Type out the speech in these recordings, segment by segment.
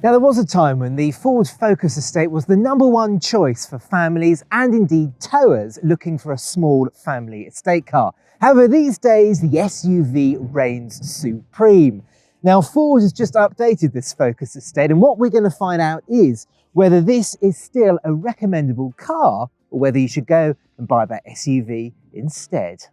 Now, there was a time when the Ford Focus estate was the #1 choice for families and indeed towers looking for a small family estate car. However, these days the SUV reigns supreme. Now, Ford has just updated this Focus estate, and what we're going to find out is whether this is still a recommendable car or whether you should go and buy that SUV instead.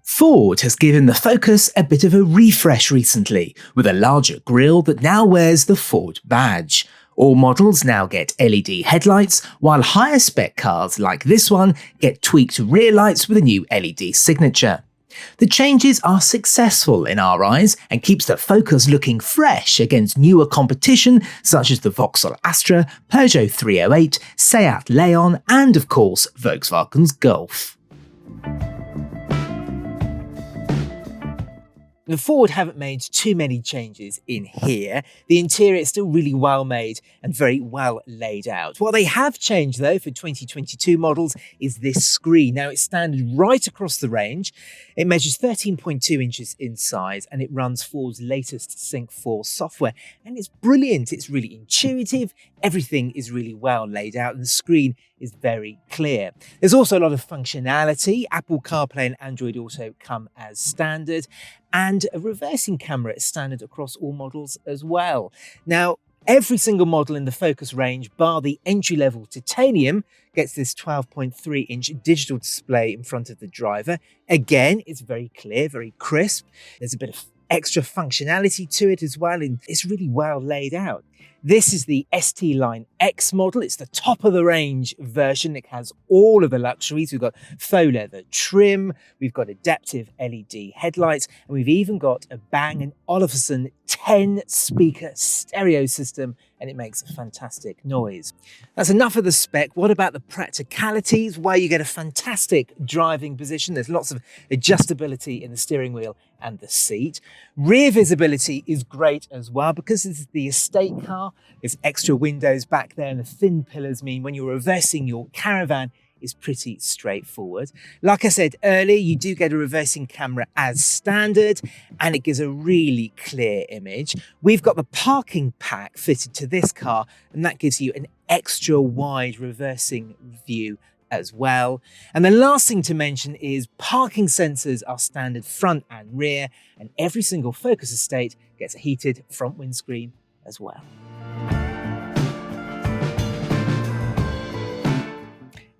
Ford has given the Focus a bit of a refresh recently, with a larger grille that now wears the Ford badge. All models now get LED headlights, while higher spec cars like this one get tweaked rear lights with a new LED signature. The changes are successful in our eyes and keeps the Focus looking fresh against newer competition such as the Vauxhall Astra, Peugeot 308, Seat Leon and of course Volkswagen's Golf. The Ford haven't made too many changes in here. The interior is still really well made and very well laid out. What they have changed though for 2022 models is this screen. Now it's standard right across the range. It measures 13.2 inches in size and it runs Ford's latest Sync 4 software. And it's brilliant. It's really intuitive. Everything is really well laid out and the screen is very clear. There's also a lot of functionality. Apple CarPlay and Android Auto come as standard, and a reversing camera is standard across all models as well. Now, every single model in the Focus range, bar the entry-level titanium, gets this 12.3-inch digital display in front of the driver. Again, it's very clear, very crisp. There's a bit of extra functionality to it as well, and it's really well laid out. This is the ST Line X model. It's the top of the range version. It has all of the luxuries. We've got faux leather trim, we've got adaptive LED headlights, and we've even got a Bang & Olufsen 10-speaker stereo system, and it makes a fantastic noise. That's enough of the spec. What about the practicalities? Well, you get a fantastic driving position. There's lots of adjustability in the steering wheel and the seat. Rear visibility is great as well because this is the estate car. There's extra windows back there and the thin pillars mean when you're reversing your Caravan is pretty straightforward. Like I said earlier, you do get a reversing camera as standard and it gives a really clear image. We've got the parking pack fitted to this car and that gives you an extra wide reversing view as well. And the last thing to mention is parking sensors are standard front and rear, and every single Focus estate gets a heated front windscreen as well.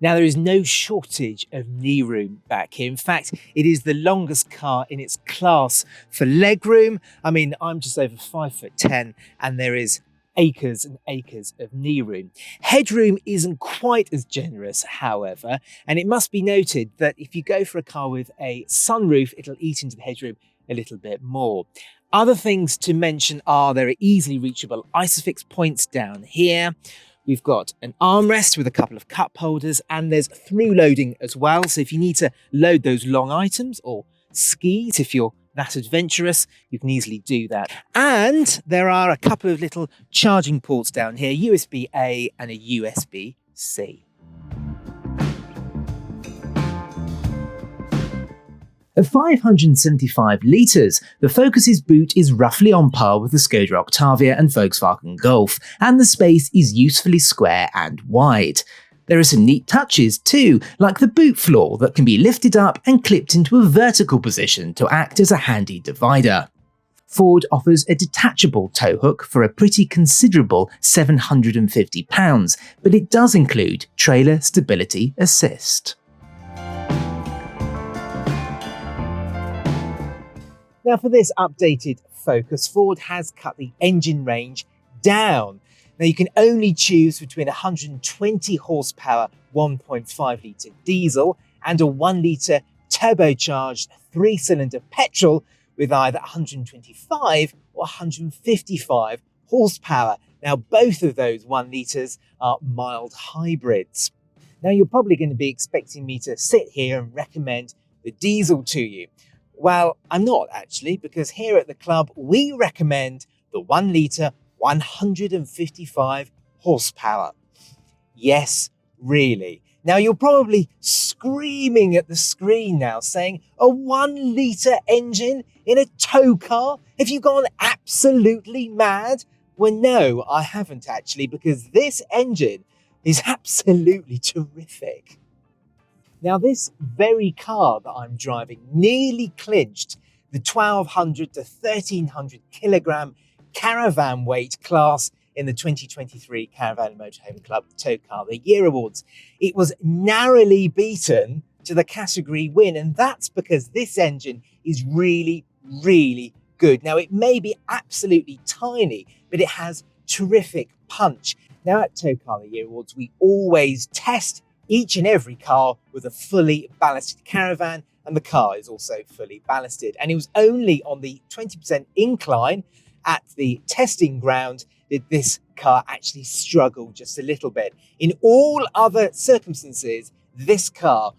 Now, there is no shortage of knee room back here. In fact, it is the longest car in its class for legroom. I mean, I'm just over 5'10", and there is acres and acres of knee room. Headroom isn't quite as generous, however, and it must be noted that if you go for a car with a sunroof, it'll eat into the headroom a little bit more. Other things to mention are there are easily reachable ISOFIX points down here. We've got an armrest with a couple of cup holders, and there's through loading as well. So if you need to load those long items or skis, if you're that adventurous, you can easily do that. And there are a couple of little charging ports down here, USB-A and a USB-C. At 575 litres, the Focus's boot is roughly on par with the Skoda Octavia and Volkswagen Golf, and the space is usefully square and wide. There are some neat touches too, like the boot floor that can be lifted up and clipped into a vertical position to act as a handy divider. Ford offers a detachable tow hook for a pretty considerable £750, but it does include trailer stability assist. Now, for this updated Focus, Ford has cut the engine range down. Now, you can only choose between 120 horsepower 1.5 litre diesel and a 1 litre turbocharged 3-cylinder petrol with either 125 or 155 horsepower. Now, both of those 1 litres are mild hybrids. Now, you're probably going to be expecting me to sit here and recommend the diesel to you. Well, I'm not actually, because here at the club, we recommend the 1 litre 155 horsepower. Yes, really. Now you're probably screaming at the screen now saying, a 1 litre engine in a tow car? Have you gone absolutely mad? Well, no, I haven't actually, because this engine is absolutely terrific. Now, this very car that I'm driving nearly clinched the 1200 to 1300 kilogram caravan weight class in the 2023 Caravan and Motorhome Club Tow Car of the Year Awards. It was narrowly beaten to the category win, and that's because this engine is really, really good. Now, it may be absolutely tiny, but it has terrific punch. Now, at Tow Car of the Year Awards, we always test each and every car with a fully ballasted caravan, and the car is also fully ballasted. And it was only on the 20% incline at the testing ground did this car actually struggle just a little bit. In all other circumstances, this car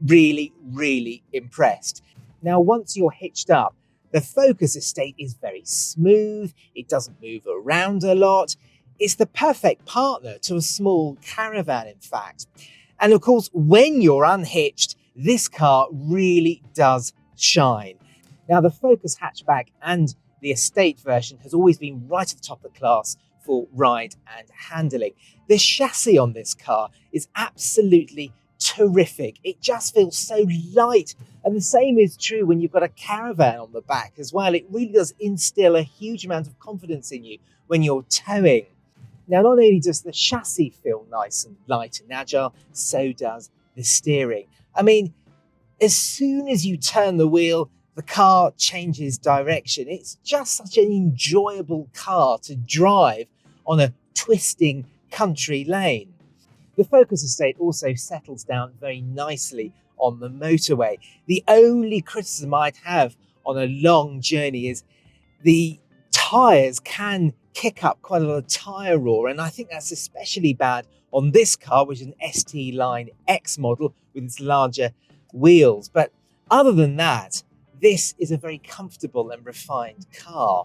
really, really impressed. Now, once you're hitched up, the Focus estate is very smooth. It doesn't move around a lot. It's the perfect partner to a small caravan, in fact. And of course, when you're unhitched, this car really does shine. Now, the Focus hatchback and the estate version has always been right at the top of the class for ride and handling. The chassis on this car is absolutely terrific. It just feels so light. And the same is true when you've got a caravan on the back as well. It really does instill a huge amount of confidence in you when you're towing. Now, not only does the chassis feel nice and light and agile, so does the steering. I mean, as soon as you turn the wheel, the car changes direction. It's just such an enjoyable car to drive on a twisting country lane. The Focus estate also settles down very nicely on the motorway. The only criticism I'd have on a long journey is the tyres can kick up quite a lot of tyre roar, and I think that's especially bad on this car, which is an ST Line X model with its larger wheels. But other than that, this is a very comfortable and refined car.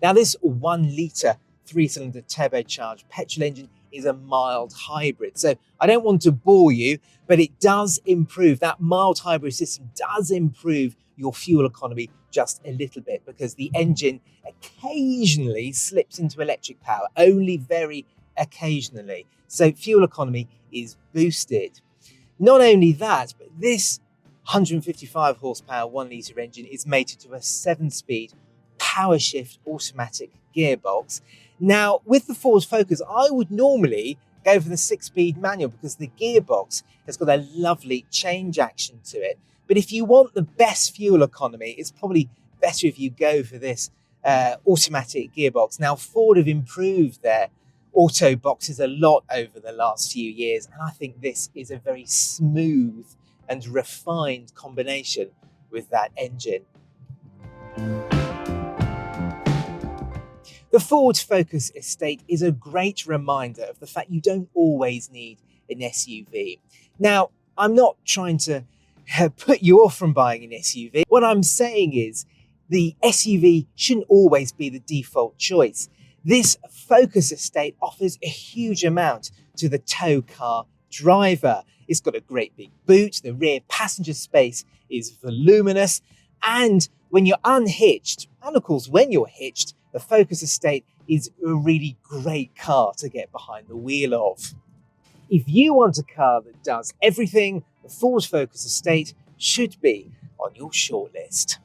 Now, this 1 litre 3-cylinder turbocharged petrol engine is a mild hybrid. So I don't want to bore you, but it does improve. That mild hybrid system does improve your fuel economy just a little bit, because the engine occasionally slips into electric power, only very occasionally. So fuel economy is boosted. Not only that, but this 155 horsepower 1 litre engine is mated to a 7-speed power shift automatic gearbox. Now, with the Ford Focus, I would normally go for the 6-speed manual because the gearbox has got a lovely change action to it. But if you want the best fuel economy, it's probably better if you go for this automatic gearbox. Now, Ford have improved their auto boxes a lot over the last few years, and I think this is a very smooth and refined combination with that engine. The Ford Focus estate is a great reminder of the fact you don't always need an SUV. Now, I'm not trying to put you off from buying an SUV. What I'm saying is the SUV shouldn't always be the default choice. This Focus estate offers a huge amount to the tow car driver. It's got a great big boot, the rear passenger space is voluminous, and when you're unhitched, and of course when you're hitched, the Focus estate is a really great car to get behind the wheel of. If you want a car that does everything, the Ford Focus estate should be on your shortlist.